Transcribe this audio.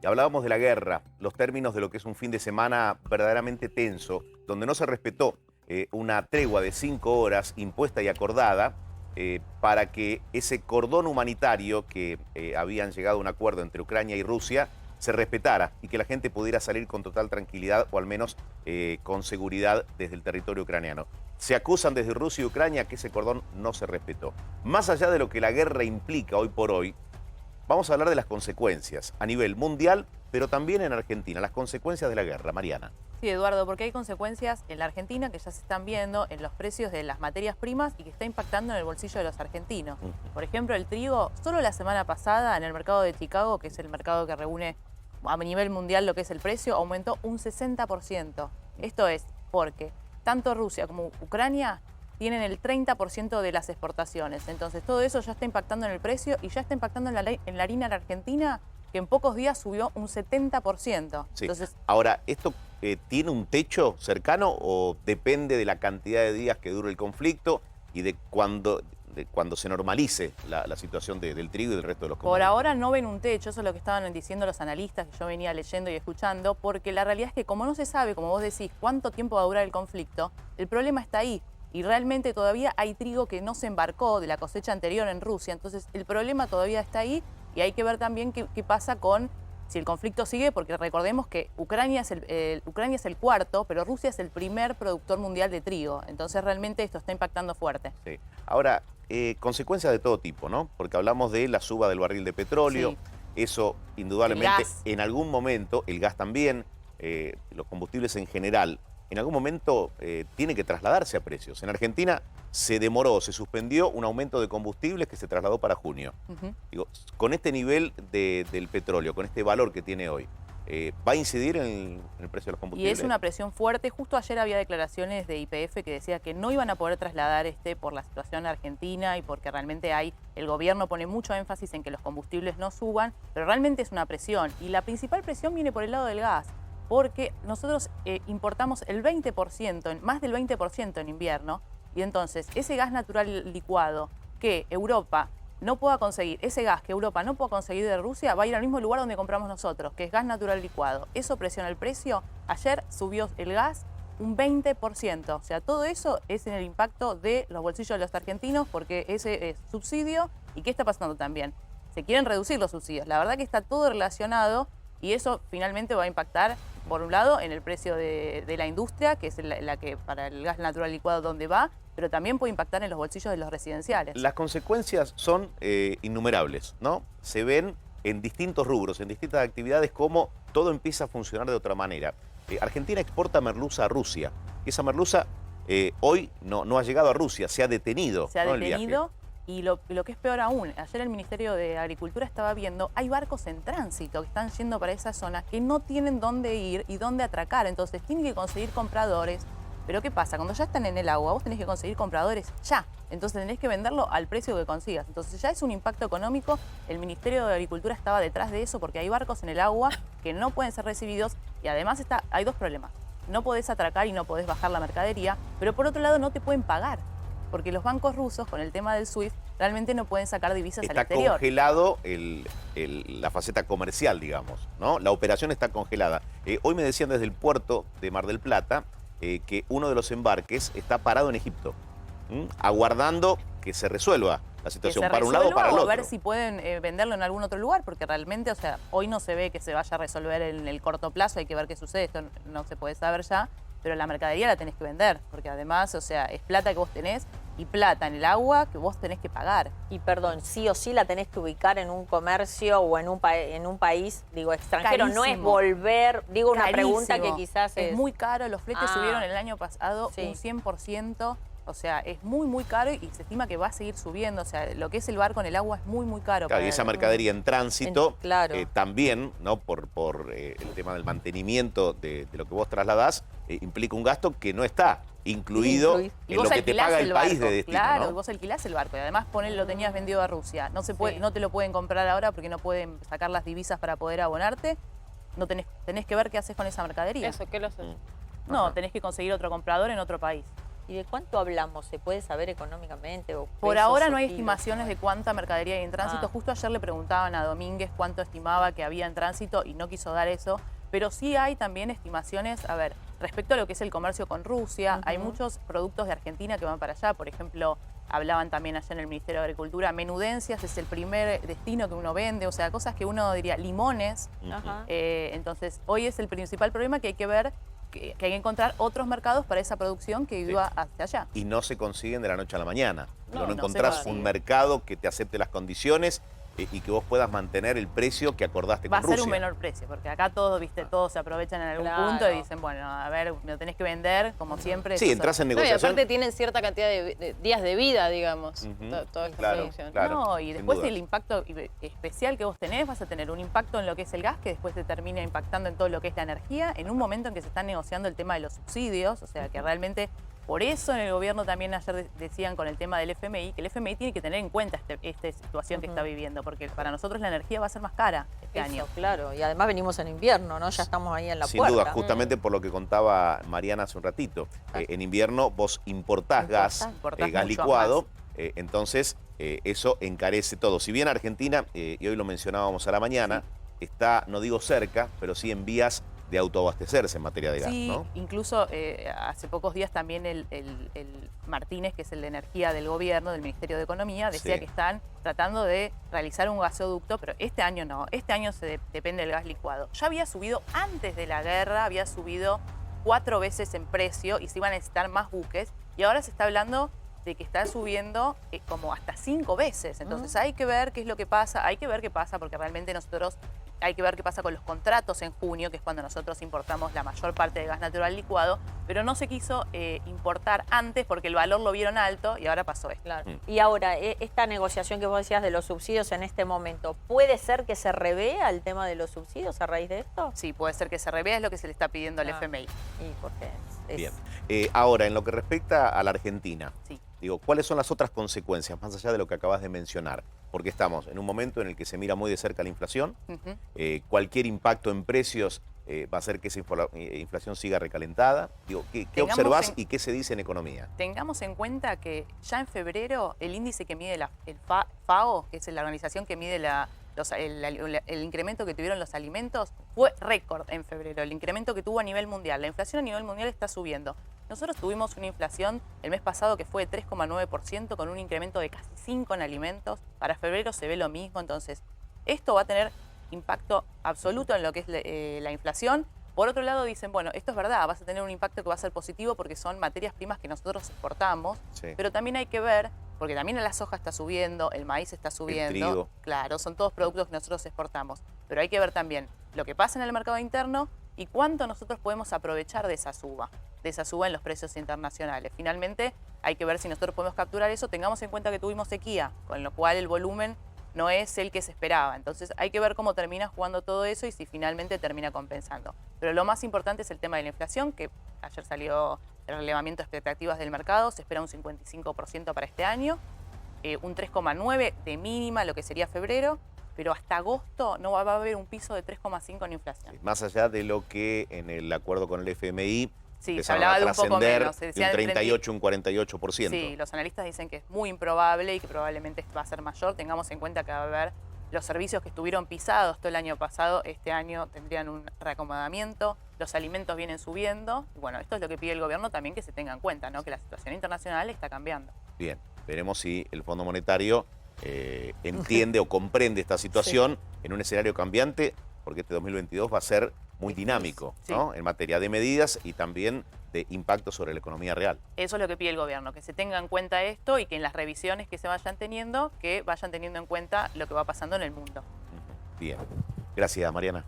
Y hablábamos de la guerra, los términos de lo que es un fin de semana verdaderamente tenso, donde no se respetó una tregua de 5 horas impuesta y acordada para que ese cordón humanitario que habían llegado a un acuerdo entre Ucrania y Rusia se respetara y que la gente pudiera salir con total tranquilidad o al menos con seguridad desde el territorio ucraniano. Se acusan desde Rusia y Ucrania que ese cordón no se respetó. Más allá de lo que la guerra implica hoy por hoy, vamos a hablar de las consecuencias a nivel mundial, pero también en Argentina, las consecuencias de la guerra. Mariana. Sí, Eduardo, porque hay consecuencias en la Argentina que ya se están viendo en los precios de las materias primas y que está impactando en el bolsillo de los argentinos. Por ejemplo, el trigo, solo la semana pasada en el mercado de Chicago, que es el mercado que reúne a nivel mundial lo que es el precio, aumentó un 60%. Esto es porque tanto Rusia como Ucrania tienen el 30% de las exportaciones. Entonces, todo eso ya está impactando en el precio y ya está impactando en la harina en Argentina, que en pocos días subió un 70%. Sí. Entonces, Ahora, ¿esto tiene un techo cercano o depende de la cantidad de días que dure el conflicto y de cuando se normalice la situación del trigo y del resto de los por commodities? ahora no ven un techo, eso es lo que estaban diciendo los analistas que yo venía leyendo y escuchando, porque la realidad es que como no se sabe, como vos decís, cuánto tiempo va a durar el conflicto, el problema está ahí. Y realmente todavía hay trigo que no se embarcó de la cosecha anterior en Rusia. Entonces el problema todavía está ahí y hay que ver también qué pasa con si el conflicto sigue, porque recordemos que Ucrania es el cuarto, pero Rusia es el primer productor mundial de trigo. Entonces realmente esto está impactando fuerte. Sí. Ahora, consecuencias de todo tipo, ¿no? Porque hablamos de la suba del barril de petróleo, Sí. Eso indudablemente El gas. en algún momento, el gas también, los combustibles en general, en algún momento tiene que trasladarse a precios. En Argentina se demoró, se suspendió un aumento de combustibles que se trasladó para junio. Digo, con este nivel del petróleo, con este valor que tiene hoy, ¿va a incidir en el precio de los Y combustibles? es una presión fuerte. Justo ayer había declaraciones de YPF que decía que no iban a poder trasladar por la situación argentina y porque realmente el gobierno pone mucho énfasis en que los combustibles no suban, pero realmente es una presión. Y la principal presión viene por el lado del gas, porque nosotros importamos el 20%, más del 20% en invierno, y entonces ese gas natural licuado que Europa no pueda conseguir, ese gas que Europa no pueda conseguir de Rusia, va a ir al mismo lugar donde compramos nosotros, que es gas natural licuado. Eso presiona el precio. Ayer subió el gas un 20%. O sea, todo eso es en el impacto de los bolsillos de los argentinos, porque ese es subsidio. ¿Y qué está pasando también? Se quieren reducir los subsidios. La verdad que está todo relacionado y eso finalmente va a impactar, por un lado, en el precio de la industria, que es la que para el gas natural licuado donde va, pero también puede impactar en los bolsillos de los residenciales. Las consecuencias son innumerables, ¿no? Se ven en distintos rubros, en distintas actividades, cómo todo empieza a funcionar de otra manera. Argentina exporta merluza a Rusia, y esa merluza hoy no ha llegado a Rusia, se ha detenido. Se ha ¿no? El viaje. detenido. Y lo que es peor aún, ayer el Ministerio de Agricultura estaba viendo, hay barcos en tránsito que están yendo para esa zona que no tienen dónde ir y dónde atracar. Entonces tienen que conseguir compradores. Pero ¿qué pasa? Cuando ya están en el agua, vos tenés que conseguir compradores ya. Entonces tenés que venderlo al precio que consigas. Entonces ya es un impacto económico. El Ministerio de Agricultura estaba detrás de eso porque hay barcos en el agua que no pueden ser recibidos. Y además hay dos problemas. No podés atracar y no podés bajar la mercadería. Pero por otro lado no te pueden pagar. Porque los bancos rusos, con el tema del SWIFT, realmente no pueden sacar divisas al exterior. Está congelado la faceta comercial, digamos, ¿no? La operación está congelada. Hoy me decían desde el puerto de Mar del Plata que uno de los embarques está parado en Egipto, aguardando que se resuelva la situación para un lado o para el otro. A ver si pueden venderlo en algún otro lugar, porque realmente, o sea, hoy no se ve que se vaya a resolver en el corto plazo, hay que ver qué sucede, esto no se puede saber ya. Pero la mercadería la tenés que vender, porque además, o sea, es plata que vos tenés y plata en el agua que vos tenés que pagar. Y perdón, sí o sí la tenés que ubicar en un comercio o en un país, digo, extranjero. Carísimo. No es volver, digo, una Carísimo. pregunta que quizás es... Es muy caro, los fletes subieron el año pasado sí. un 100%. O sea, es muy, muy caro y se estima que va a seguir subiendo. O sea, lo que es el barco en el agua es muy, muy caro. Claro, y esa mercadería en tránsito, claro. también, ¿no? por el tema del mantenimiento de lo que vos trasladás, implica un gasto que no está incluido en lo que te paga el país de destino. Claro, ¿no? vos alquilás el barco y además lo tenías vendido a Rusia. No se puede, no te lo pueden comprar ahora porque no pueden sacar las divisas para poder abonarte. No tenés que ver qué haces con esa mercadería. Eso, ¿qué lo haces? No, tenés que conseguir otro comprador en otro país. ¿Y de cuánto hablamos? ¿Se puede saber económicamente? O Por pesos ahora o no hay kilos? estimaciones de cuánta mercadería hay en tránsito. Ah. Justo ayer le preguntaban a Domínguez cuánto estimaba que había en tránsito y no quiso dar eso. Pero sí hay también estimaciones, a ver, respecto a lo que es el comercio con Rusia, hay muchos productos de Argentina que van para allá. Por ejemplo, hablaban también allá en el Ministerio de Agricultura, menudencias es el primer destino que uno vende, o sea, cosas que uno diría, limones. Ajá. Entonces, hoy es el principal problema que hay que ver, que hay que encontrar otros mercados para esa producción que iba hacia allá. Y no se consiguen de la noche a la mañana. No, No no encontrás se un consigue. mercado que te acepte las condiciones y que vos puedas mantener el precio que acordaste Va a con ser Rusia. un menor precio, porque acá todos, viste, todos se aprovechan en algún Claro. punto y dicen, bueno, a ver, me lo tenés que vender, como siempre. Sí, eso entras en No, y negociación. aparte tienen cierta cantidad de días de vida, digamos, Ujú. toda esta Claro, producción. claro. No, y sin después dudas. el impacto especial que vos tenés, vas a tener un impacto en lo que es el gas, que después te termina impactando en todo lo que es la energía, en un momento en que se está negociando el tema de los subsidios, o sea que realmente, por eso en el gobierno también ayer decían con el tema del FMI, que el FMI tiene que tener en cuenta esta situación que está viviendo, porque para nosotros la energía va a ser más cara este Eso, año. claro. Y además venimos en invierno, ¿no? Ya estamos ahí en la Sin puerta. duda, justamente por lo que contaba Mariana hace un ratito. En invierno vos importás gas, Importás gas mucho licuado, entonces eso encarece todo. Si bien Argentina, y hoy lo mencionábamos a la mañana, está, no digo cerca, pero sí en vías de autoabastecerse en materia de gas, Sí, ¿no? incluso hace pocos días también el Martínez, que es el de energía del gobierno, del Ministerio de Economía, decía Sí. que están tratando de realizar un gasoducto, pero este año no, este año depende del gas licuado. Ya había subido antes de la guerra, había subido 4 veces en precio y se iban a necesitar más buques, y ahora se está hablando de que está subiendo como hasta 5 veces. Entonces hay que ver qué es lo que pasa, hay que ver qué pasa, porque realmente nosotros hay que ver qué pasa con los contratos en junio, que es cuando nosotros importamos la mayor parte de gas natural licuado, pero no se quiso importar antes porque el valor lo vieron alto y ahora pasó esto. Claro. Y ahora, esta negociación que vos decías de los subsidios en este momento, ¿puede ser que se revea el tema de los subsidios a raíz de esto? Sí, puede ser que se revea, es lo que se le está pidiendo al Ah. FMI. Y porque es- Bien. Ahora, en lo que respecta a la Argentina, Sí. digo, ¿cuáles son las otras consecuencias, más allá de lo que acabas de mencionar? Porque estamos en un momento en el que se mira muy de cerca la inflación. Ujú. Cualquier impacto en precios va a hacer que esa inflación siga recalentada. Digo, ¿qué Tengamos observás en- y qué se dice en economía? Tengamos en cuenta que ya en febrero el índice que mide el FAO, que es la organización que mide el incremento que tuvieron los alimentos, fue récord en febrero, el incremento que tuvo a nivel mundial. La inflación a nivel mundial está subiendo. Nosotros tuvimos una inflación el mes pasado que fue de 3,9% con un incremento de casi 5 en alimentos. Para febrero se ve lo mismo, entonces esto va a tener impacto absoluto en lo que es la inflación. Por otro lado dicen, bueno, esto es verdad, vas a tener un impacto que va a ser positivo porque son materias primas que nosotros exportamos, Sí. pero también hay que ver, porque también la soja está subiendo, el maíz está subiendo, trigo. claro, son todos productos que nosotros exportamos, pero hay que ver también lo que pasa en el mercado interno y cuánto nosotros podemos aprovechar de esa suba en los precios internacionales. Finalmente hay que ver si nosotros podemos capturar eso, tengamos en cuenta que tuvimos sequía, con lo cual el volumen no es el que se esperaba. Entonces hay que ver cómo termina jugando todo eso y si finalmente termina compensando. Pero lo más importante es el tema de la inflación, que ayer salió el relevamiento de expectativas del mercado, se espera un 55% para este año, un 3,9% de mínima, lo que sería febrero, pero hasta agosto no va a haber un piso de 3,5% en inflación. Más allá de lo que en el acuerdo con el FMI Sí, se empezaron hablaba a de un poco trascender menos. Se de decía un del 38, un 48%. Sí, los analistas dicen que es muy improbable y que probablemente va a ser mayor. Tengamos en cuenta que va a haber los servicios que estuvieron pisados todo el año pasado, este año tendrían un reacomodamiento, los alimentos vienen subiendo. Y bueno, esto es lo que pide el gobierno también que se tenga en cuenta, ¿no? Que la situación internacional está cambiando. Bien, veremos si el Fondo Monetario entiende o comprende esta situación en un escenario cambiante, porque este 2022 va a ser muy dinámico, Sí. ¿no? En materia de medidas y también de impacto sobre la economía real. Eso es lo que pide el gobierno, que se tenga en cuenta esto y que en las revisiones que se vayan teniendo, que vayan teniendo en cuenta lo que va pasando en el mundo. Bien, gracias Mariana.